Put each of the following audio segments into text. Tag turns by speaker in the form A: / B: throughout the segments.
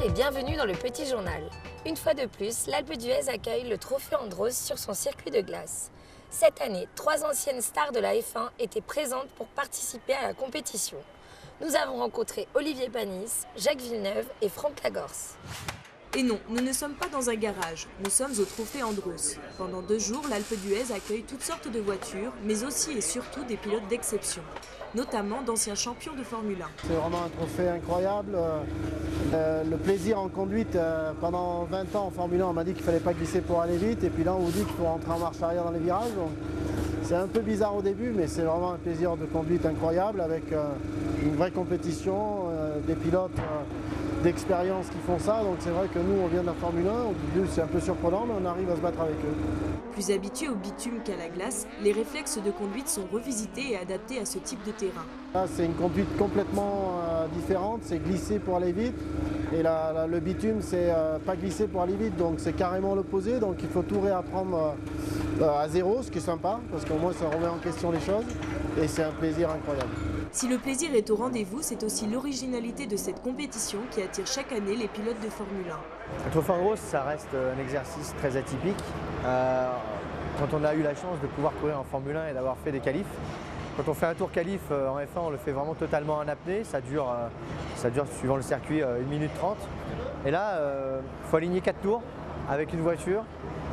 A: et bienvenue dans le Petit Journal. Une fois de plus, l'Alpe d'Huez accueille le Trophée Andros sur son circuit de glace. Cette année, 3 anciennes stars de la F1 étaient présentes pour participer à la compétition. Nous avons rencontré Olivier Panis, Jacques Villeneuve et Franck Lagorce.
B: Et non, nous ne sommes pas dans un garage, nous sommes au Trophée Andros. Pendant 2 jours, l'Alpe d'Huez accueille toutes sortes de voitures, mais aussi et surtout des pilotes d'exception, notamment d'anciens champions de Formule 1.
C: C'est vraiment un trophée incroyable. Le plaisir en conduite, pendant 20 ans en Formule 1, on m'a dit qu'il ne fallait pas glisser pour aller vite, et puis là on vous dit qu'il faut rentrer en marche arrière dans les virages. C'est un peu bizarre au début, mais c'est vraiment un plaisir de conduite incroyable avec une vraie compétition, des pilotes d'expérience qui font ça. Donc c'est vrai que nous on vient de la Formule 1, au début c'est un peu surprenant, mais on arrive à se battre avec eux.
B: Plus habitués au bitume qu'à la glace, les réflexes de conduite sont revisités et adaptés à ce type de terrain.
C: Là c'est une conduite complètement différente, c'est glisser pour aller vite. Et là, le bitume, c'est pas glisser pour aller vite, donc c'est carrément l'opposé. Donc il faut tout réapprendre à zéro, ce qui est sympa, parce qu'au moins ça remet en question les choses. Et c'est un plaisir incroyable.
B: Si le plaisir est au rendez-vous, c'est aussi l'originalité de cette compétition qui attire chaque année les pilotes de Formule 1.
D: Le Trophée Andros, ça reste un exercice très atypique. Quand on a eu la chance de pouvoir courir en Formule 1 et d'avoir fait des qualifs, quand on fait un tour qualif en F1, on le fait vraiment totalement en apnée. Ça dure suivant le circuit 1 minute 30. Et là, il faut aligner 4 tours avec une voiture.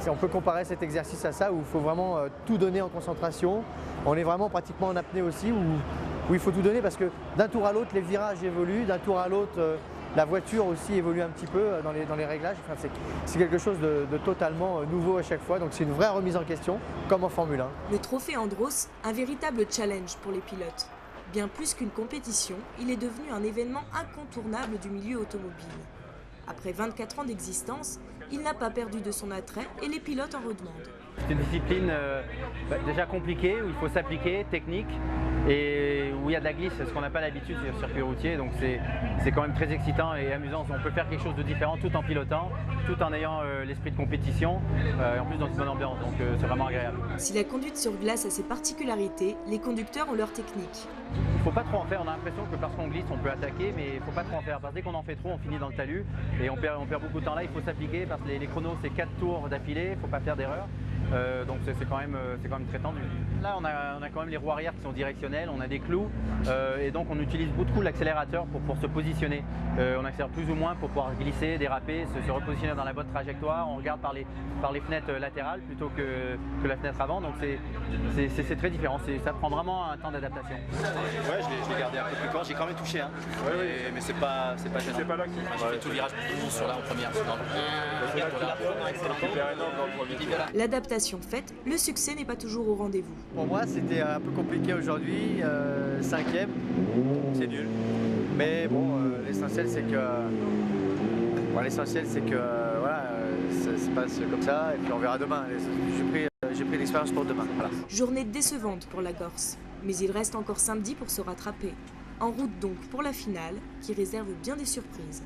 D: On peut comparer cet exercice à ça où il faut vraiment tout donner en concentration. On est vraiment pratiquement en apnée aussi où il faut tout donner parce que d'un tour à l'autre, les virages évoluent. D'un tour à l'autre, la voiture aussi évolue un petit peu dans les réglages. Enfin, c'est quelque chose de totalement nouveau à chaque fois. Donc c'est une vraie remise en question, comme en Formule 1.
B: Le Trophée Andros, un véritable challenge pour les pilotes. Bien plus qu'une compétition, il est devenu un événement incontournable du milieu automobile. Après 24 ans d'existence, il n'a pas perdu de son attrait et les pilotes en redemandent.
E: C'est une discipline déjà compliquée, où il faut s'appliquer, technique, et où il y a de la glisse, ce qu'on n'a pas l'habitude sur le circuit routier, donc c'est quand même très excitant et amusant. On peut faire quelque chose de différent tout en pilotant, tout en ayant l'esprit de compétition, et en plus dans une bonne ambiance, donc c'est vraiment agréable.
B: Si la conduite sur glace a ses particularités, les conducteurs ont leur technique.
E: Il ne faut pas trop en faire, on a l'impression que parce qu'on glisse on peut attaquer, mais il ne faut pas trop en faire, parce que dès qu'on en fait trop on finit dans le talus, et on perd beaucoup de temps là, il faut s'appliquer, parce que les chronos c'est 4 tours d'affilée, il ne faut pas faire d'erreur. Donc c'est quand même très tendu. Là on a quand même les roues arrière qui sont directionnelles, on a des clous et donc on utilise beaucoup l'accélérateur pour se positionner. On accélère plus ou moins pour pouvoir glisser, déraper, se repositionner dans la bonne trajectoire. On regarde par les fenêtres latérales plutôt que la fenêtre avant, donc c'est très différent. Ça prend vraiment un temps d'adaptation.
F: Ouais, je l'ai gardé un peu plus court, j'ai quand même touché, hein. Mais c'est pas gênant.
G: C'est pas là
F: J'ai fait tout le virage sur là en première.
B: L'adaptation faite, le succès n'est pas toujours au rendez-vous.
D: Pour moi, c'était un peu compliqué aujourd'hui. 5e, c'est nul. Mais bon, l'essentiel c'est que voilà, ça se passe comme ça et puis on verra demain. J'ai pris l'expérience pour demain. Voilà.
B: Journée décevante pour Lagorce, mais il reste encore samedi pour se rattraper. En route donc pour la finale, qui réserve bien des surprises.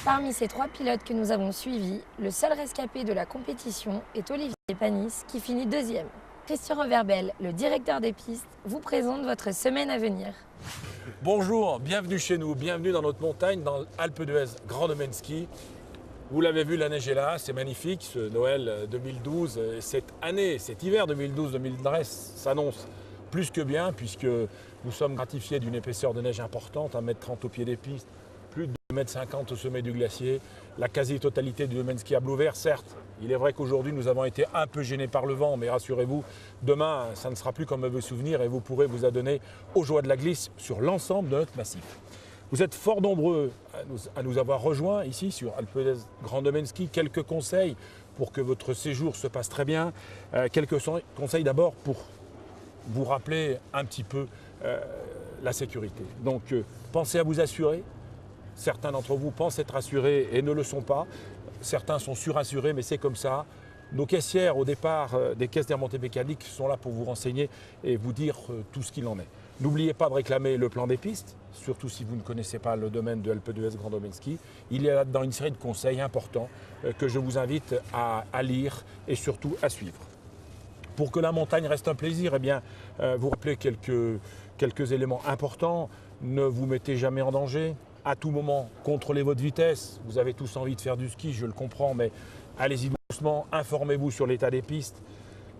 A: Parmi ces 3 pilotes que nous avons suivis, le seul rescapé de la compétition est Olivier Panis qui finit 2e. Christian Reverbel, le directeur des pistes, vous présente votre semaine à venir.
G: Bonjour, bienvenue chez nous, bienvenue dans notre montagne, dans l'Alpe d'Huez Grand Domaine Ski. Vous l'avez vu, la neige est là, c'est magnifique, ce Noël 2012, cette année, cet hiver 2012-2013 s'annonce plus que bien puisque nous sommes gratifiés d'une épaisseur de neige importante, 1,30 m au pied des pistes, plus de 2,50 m au sommet du glacier, la quasi-totalité du domaine skiable ouvert. Certes, il est vrai qu'aujourd'hui nous avons été un peu gênés par le vent, mais rassurez-vous, demain ça ne sera plus comme mauvais souvenir et vous pourrez vous adonner aux joies de la glisse sur l'ensemble de notre massif. Vous êtes fort nombreux à nous avoir rejoints ici sur Alpe d'Huez Grand Domaine Ski. Quelques conseils pour que votre séjour se passe très bien. Quelques conseils d'abord pour vous rappeler un petit peu la sécurité. Donc pensez à vous assurer. Certains d'entre vous pensent être assurés et ne le sont pas. Certains sont surassurés, mais c'est comme ça. Nos caissières, au départ des caisses des remontées mécaniques, sont là pour vous renseigner et vous dire tout ce qu'il en est. N'oubliez pas de réclamer le plan des pistes, surtout si vous ne connaissez pas le domaine de Alpe d'Huez Grand Domaine Ski. Il y a là-dedans une série de conseils importants que je vous invite à lire et surtout à suivre. Pour que la montagne reste un plaisir, eh bien, vous rappelez quelques éléments importants. Ne vous mettez jamais en danger. à tout moment, contrôlez votre vitesse. Vous avez tous envie de faire du ski, je le comprends, mais allez-y doucement, informez-vous sur l'état des pistes.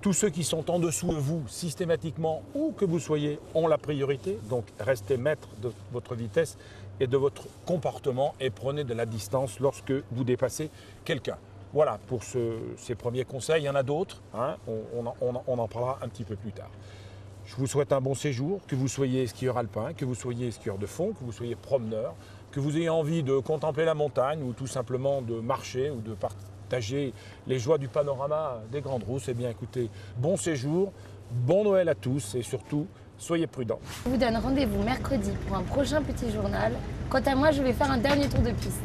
G: Tous ceux qui sont en dessous de vous, systématiquement, où que vous soyez, ont la priorité. Donc restez maître de votre vitesse et de votre comportement et prenez de la distance lorsque vous dépassez quelqu'un. Voilà pour ces premiers conseils. Il y en a d'autres, hein, on en parlera un petit peu plus tard. Je vous souhaite un bon séjour, que vous soyez skieur alpin, que vous soyez skieur de fond, que vous soyez promeneur, que vous ayez envie de contempler la montagne ou tout simplement de marcher ou de partager les joies du panorama des Grandes Rousses. Eh bien écoutez, bon séjour, bon Noël à tous et surtout, soyez prudents.
A: Je vous donne rendez-vous mercredi pour un prochain petit journal. Quant à moi, je vais faire un dernier tour de piste.